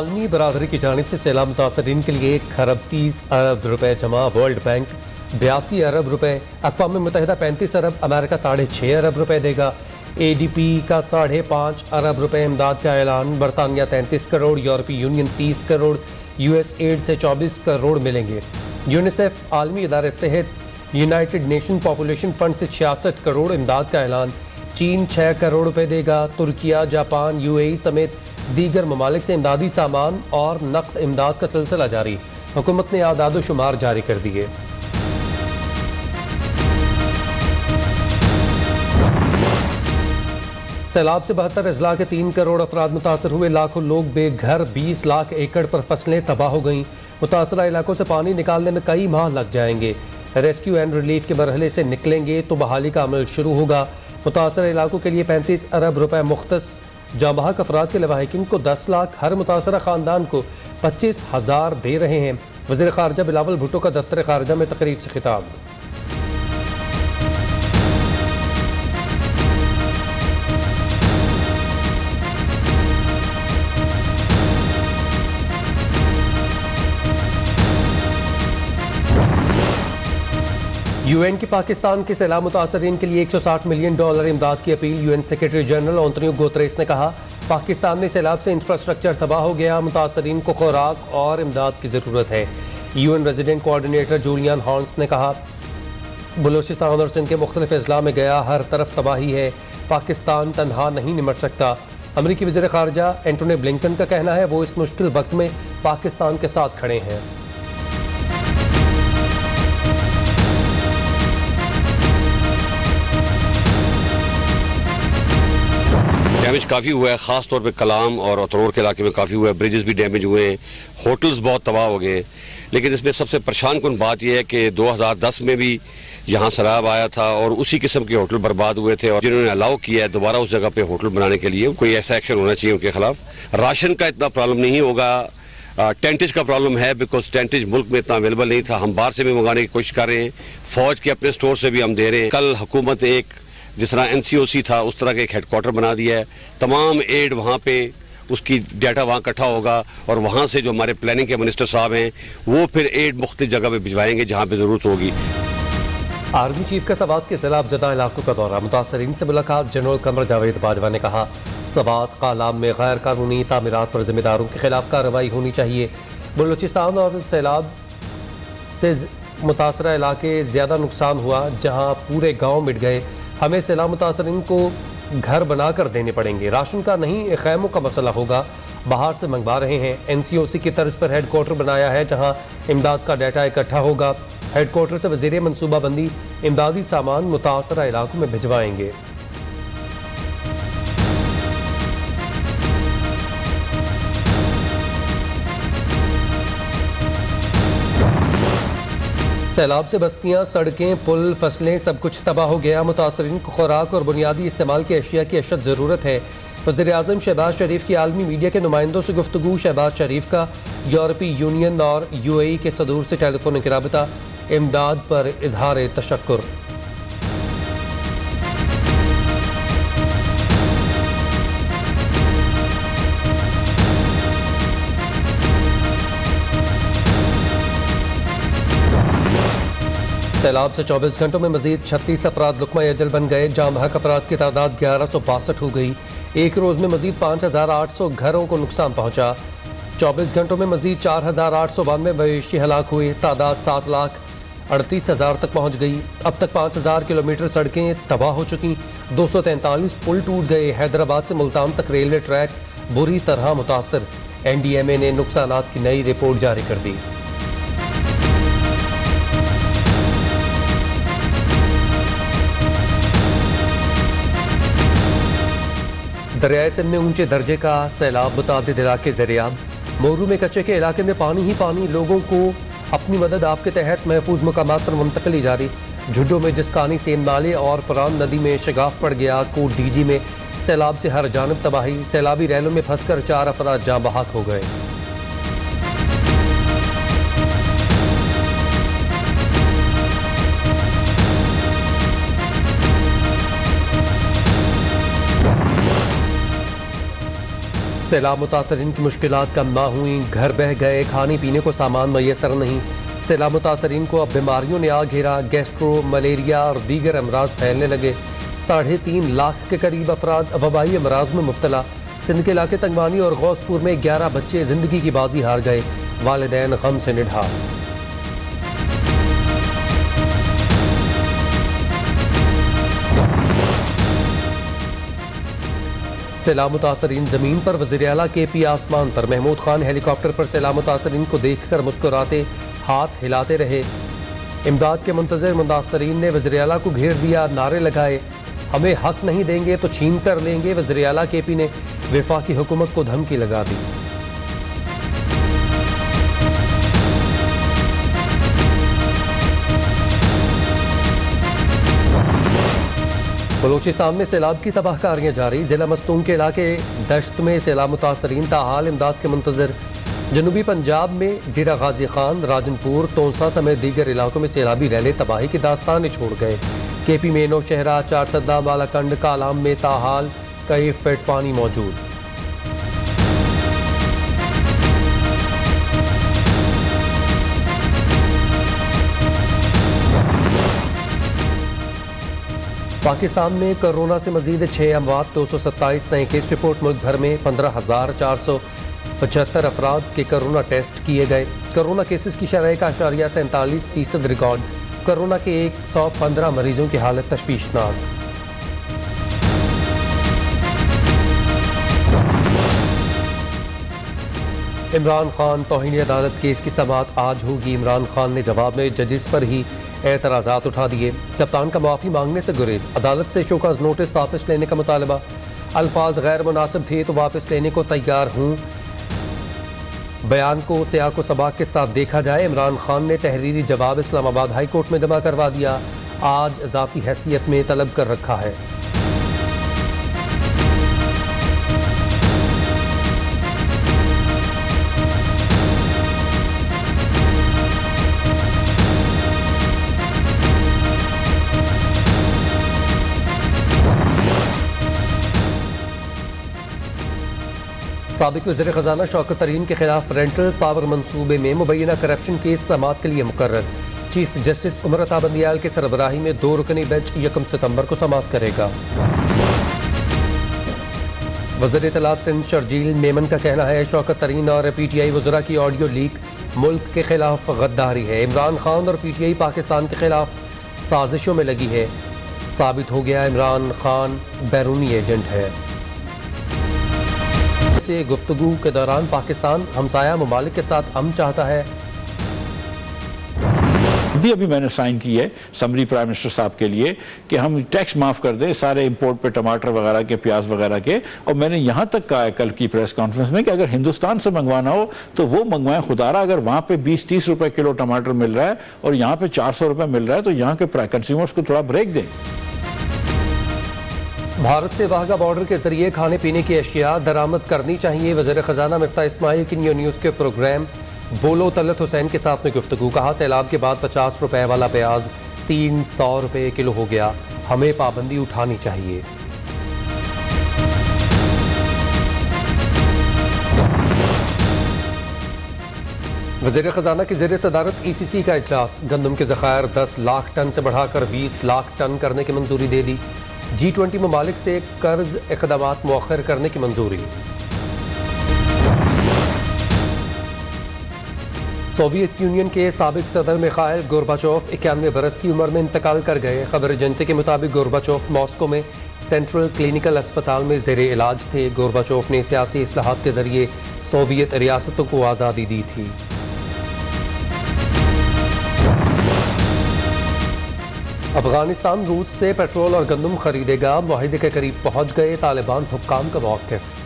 عالمی برادری کی جانب سے سیلاب متاثرین کے لیے 1 ارب 30 ارب روپے جمع، ورلڈ بینک 82 ارب روپے، اقوام متحدہ 35 ارب، امریکہ 6.5 ارب روپے دے گا، ADP کا 5.5 ارب روپے امداد کا اعلان، برطانیہ 33 کروڑ، یورپی یونین 30 کروڑ، US ایڈ سے 24 کروڑ ملیں گے۔ یونیسیف عالمی ادارہ صحت یونائٹڈ نیشن پاپولیشن فنڈ سے 66 کروڑ امداد کا اعلان، چین 6 کروڑ روپے دے گا، ترکیہ، جاپان، UAE سمیت دیگر ممالک سے امدادی سامان اور نقد امداد کا سلسلہ جاری، حکومت نے اعداد و شمار جاری کر دیے۔ سیلاب سے 72 اضلاع کے 3 کروڑ افراد متاثر ہوئے، لاکھوں لوگ بے گھر، 20 لاکھ ایکڑ پر فصلیں تباہ ہو گئیں، متاثرہ علاقوں سے پانی نکالنے میں کئی ماہ لگ جائیں گے، ریسکیو اینڈ ریلیف کے مرحلے سے نکلیں گے تو بحالی کا عمل شروع ہوگا، متاثرہ علاقوں کے لیے 35 ارب روپے مختص، جاں بحق افراد کے لواحقین کو 10 لاکھ، ہر متاثرہ خاندان کو 25,000 دے رہے ہیں۔ وزیر خارجہ بلاول بھٹو کا دفتر خارجہ میں تقریب سے خطاب۔ UN کی پاکستان کے سیلاب متاثرین کے لیے $160 ملین امداد کی appeal, UN secretary general Antonio Guterres نے کہا پاکستان میں سیلاب سے انفراسٹرکچر تباہ ہو گیا، متاثرین کو خوراک اور امداد کی ضرورت ہے۔ UN resident coordinator Julian horns نے کہا بلوچستان اور سندھ کے مختلف اضلاع میں گیا، ہر طرف تباہی ہے، پاکستان تنہا نہیں نمٹ سکتا۔ امریکی وزیر خارجہ اینٹونی بلنکن کا کہنا ہے وہ اس مشکل وقت میں پاکستان کے ساتھ کھڑے ہیں۔ ڈیمیج کافی ہوا ہے، خاص طور پہ کلام اور اترور کے علاقے میں کافی ہوا ہے، بریجز بھی ڈیمیج ہوئے ہیں، ہوٹلز بہت تباہ ہو گئے، لیکن اس میں سب سے پریشان کن بات یہ ہے کہ 2010 میں بھی یہاں سیلاب آیا تھا اور اسی قسم کے ہوٹل برباد ہوئے تھے، اور جنہوں نے الاؤ کیا ہے دوبارہ اس جگہ پہ ہوٹل بنانے کے لیے کوئی ایسا ایکشن ہونا چاہیے ان کے خلاف۔ راشن کا اتنا پرابلم نہیں ہوگا، ٹینٹج کا پرابلم ہے بیکاز ٹینٹج ملک میں اتنا اویلیبل نہیں تھا، ہم باہر سے بھی منگانے کی کوشش کر رہے ہیں، فوج کے اپنے سٹور سے بھی ہم دے رہے ہیں۔ کل حکومت ایک جس طرح NCOC تھا اس طرح کے ایک ہیڈ کوارٹر بنا دیا ہے، تمام ایڈ وہاں پہ اس کی ڈیٹا وہاں اکٹھا ہوگا اور وہاں سے جو ہمارے پلاننگ کے منسٹر صاحب ہیں وہ پھر ایڈ مختلف جگہ پہ بھجوائیں گے جہاں پہ ضرورت ہوگی۔ آرمی چیف کا سوات کے سیلاب زدہ علاقوں کا دورہ، متاثرین سے ملاقات، جنرل قمر جاوید باجوہ نے کہا سوات قالام میں غیر قانونی تعمیرات پر ذمہ داروں کے خلاف کارروائی ہونی چاہیے، بلوچستان اور سیلاب سے متاثرہ علاقے زیادہ نقصان ہوا جہاں پورے گاؤں مٹ گئے، ہمیں سیلاب متاثرین کو گھر بنا کر دینے پڑیں گے، راشن کا نہیں خیموں کا مسئلہ ہوگا، باہر سے منگوا رہے ہیں، NCOC کی طرز پر ہیڈ کوارٹر بنایا ہے جہاں امداد کا ڈیٹا اکٹھا ہوگا، ہیڈ کوارٹر سے وزیر منصوبہ بندی امدادی سامان متاثرہ علاقوں میں بھجوائیں گے۔ سیلاب سے بستیاں، سڑکیں، پل، فصلیں سب کچھ تباہ ہو گیا، متاثرین کو خوراک اور بنیادی استعمال کی اشیاء کی اشد ضرورت ہے۔ وزیر اعظم شہباز شریف کی عالمی میڈیا کے نمائندوں سے گفتگو، شہباز شریف کا یورپی یونین اور UAE کے صدور سے ٹیلی فونک رابطہ، امداد پر اظہار تشکر۔ سیلاب سے 24 گھنٹوں میں مزید 36 افراد لقمہ اجل بن گئے، جاں بحق افراد کی تعداد 1162 ہو گئی، ایک روز میں مزید 5800 گھروں کو نقصان پہنچا، 24 گھنٹوں میں مزید 4892 مویشی ہلاک ہوئے، تعداد 7,38,000 تک پہنچ گئی، اب تک 5000 کلومیٹر سڑکیں تباہ ہو چکی، 243 پل ٹوٹ گئے، حیدرآباد سے ملتان تک ریلوے ٹریک بری طرح متاثر، NDMA نے نقصانات کی نئی رپورٹ جاری کر دی۔ دریائے سندھ میں اونچے درجے کا سیلاب، متعدد علاقے زیریاب، مورو میں کچے کے علاقے میں پانی ہی پانی، لوگوں کو اپنی مدد آپ کے تحت محفوظ مقامات پر منتقلی جاری، جھڈو میں جسکانی سین نالے اور پران ندی میں شگاف پڑ گیا، کوٹ DG میں سیلاب سے ہر جانب تباہی، سیلابی ریلوں میں پھنس کر 4 افراد جاں بحق ہو گئے۔ سیلاب متاثرین کی مشکلات کم نہ ہوئیں، گھر بہہ گئے، کھانے پینے کو سامان میسر نہیں۔ سیلاب متاثرین کو اب بیماریوں نے آ گھیرا، گیسٹرو، ملیریا اور دیگر امراض پھیلنے لگے۔ 3.5 لاکھ کے قریب افراد وبائی امراض میں مبتلا۔ سندھ کے علاقے تنگوانی اور غوث پور میں 11 بچے زندگی کی بازی ہار گئے، والدین غم سے نڈھال۔ سیلاب متاثرین زمین پر، وزیر اعلیٰ کے پی آسمان پر۔ محمود خان ہیلی کاپٹر پر سیلاب متاثرین کو دیکھ کر مسکراتے، ہاتھ ہلاتے رہے۔ امداد کے منتظر متاثرین نے وزیر اعلیٰ کو گھیر دیا، نعرے لگائے، ہمیں حق نہیں دیں گے تو چھین کر لیں گے۔ وزیر اعلیٰ کے پی نے وفاقی حکومت کو دھمکی لگا دی۔ بلوچستان میں سیلاب کی تباہ کاریاں جاری، ضلع مستونگ کے علاقے دشت میں سیلاب متاثرین تاحال امداد کے منتظر۔ جنوبی پنجاب میں ڈیرہ غازی خان، راجن پور، تونسا سمیت دیگر علاقوں میں سیلابی ریلے تباہی کی داستان چھوڑ گئے۔ کے پی میں نوشہرہ، چارسدہ، بالاکنڈ، کالام میں تاحال کئی فٹ پانی موجود۔ پاکستان میں کرونا سے مزید 6 اموات، 227 نئے کیس رپورٹ۔ ملک بھر میں 15,475 افراد کے کرونا ٹیسٹ کیے گئے۔ کرونا کیسز کی شرح 1.47% ریکارڈ۔ کرونا کے 115 مریضوں کی حالت تشویشناک۔ عمران خان توہین عدالت کیس کی سماعت آج ہوگی۔ عمران خان نے جواب میں ججز پر ہی اعتراضات اٹھا دیے۔ کپتان کا معافی مانگنے سے گریز، عدالت سے شوکاز نوٹس واپس لینے کا مطالبہ۔ الفاظ غیر مناسب تھے تو واپس لینے کو تیار ہوں، بیان کو سیاق و سباق کے ساتھ دیکھا جائے۔ عمران خان نے تحریری جواب اسلام آباد ہائی کورٹ میں جمع کروا دیا، آج ذاتی حیثیت میں طلب کر رکھا ہے۔ سابق وزیر خزانہ شوکت طرین کے خلاف رینٹل پاور منصوبے میں مبینہ کرپشن کیس سماعت کے لیے مقرر۔ چیف جسٹس عمر عطا بندیال کے سربراہی میں 2 رکنی بینچ 1 ستمبر کو سماعت کرے گا۔ وزیر اطلاعات سندھ شرجیل میمن کا کہنا ہے شوکت طرین اور پی ٹی آئی وزراء کی آڈیو لیک ملک کے خلاف غداری ہے۔ عمران خان اور پی ٹی آئی پاکستان کے خلاف سازشوں میں لگی ہے، ثابت ہو گیا عمران خان بیرونی ایجنٹ ہے۔ سے گفتگو کے دوران پاکستان ہمسایہ ممالک کے ساتھ امن چاہتا ہے۔ ابھی میں نے سائن کی ہے سمری پرائم منسٹر صاحب کے لیے کہ ہم ٹیکس معاف کر دیں سارے امپورٹ پہ، ٹماٹر وغیرہ کے، پیاز وغیرہ کے، اور میں نے یہاں تک کہا ہے کل کی پریس کانفرنس میں کہ اگر ہندوستان سے منگوانا ہو تو وہ منگوائیں خدارا۔ اگر وہاں پہ 20-30 روپے کلو ٹماٹر مل رہا ہے اور یہاں پہ 400 روپے مل رہا ہے تو یہاں کے کنزیومرز کو تھوڑا بریک دیں۔ بھارت سے واہگہ بارڈر کے ذریعے کھانے پینے کی اشیاء درآمد کرنی چاہیے۔ وزیر خزانہ مفتاح اسماعیل کی نیو نیوز کے پروگرام بولو طلعت حسین کے ساتھ میں گفتگو۔ کہا سیلاب کے بعد 50 روپے والا پیاز 300 روپے کلو ہو گیا، ہمیں پابندی اٹھانی چاہیے۔ وزیر خزانہ کی زیر صدارت ای سی سی کا اجلاس۔ گندم کے ذخائر 10 لاکھ ٹن سے بڑھا کر 20 لاکھ ٹن کرنے کی منظوری دے دی۔ G20 ممالک سے قرض اقدامات مؤخر کرنے کی منظوری۔ سوویت یونین کے سابق صدر میخائل گورباچوف 91 برس کی عمر میں انتقال کر گئے۔ خبر ایجنسی کے مطابق گورباچوف ماسکو میں سینٹرل کلینیکل اسپتال میں زیر علاج تھے۔ گورباچوف نے سیاسی اصلاحات کے ذریعے سوویت ریاستوں کو آزادی دی تھی۔ افغانستان روس سے پیٹرول اور گندم خریدے گا، معاہدے کے قریب پہنچ گئے، طالبان حکام کا موقف۔